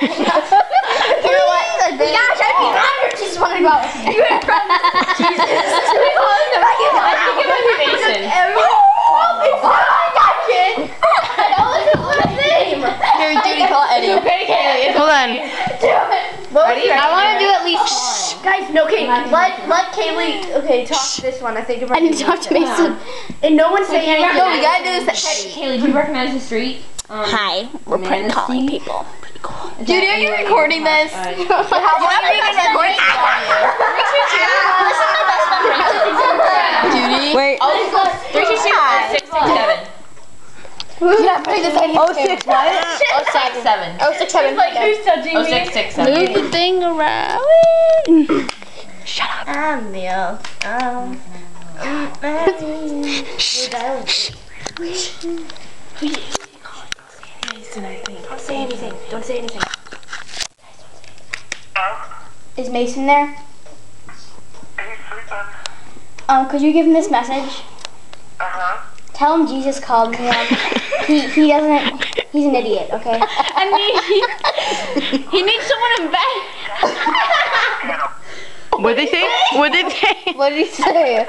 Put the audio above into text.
You know what? Gosh, I'd be honored. She just wanted to go out with me. You in front of Jesus. Mason. Here, Judy, call Eddie. Okay, Kaylee. Hold on. Ready? I want to do at least. Guys, no, okay, let Kaylee, okay, talk to this one. I think I need to talk to Mason. And no one say anything. No, we gotta do this at Kaylee, do you recognize the street? Hi, we're prank calling people. Pretty cool. Judy, are you recording this? How long are you gonna record? Listen to my best friend. Judy. Wait. 3, 2, 6, 6, 7. Yeah, putting this in. 06 what? 6, 7. 06, 7. Like, who's touching me? 6, 6, 7. Move the thing around. Shut up. I'm Neil. Don't say anything. Don't say anything. Is Mason there? Could you give him this message? Tell him Jesus called me. He doesn't. He's an idiot. Okay. He needs someone in bed. What'd they say? What'd they say? What did he say?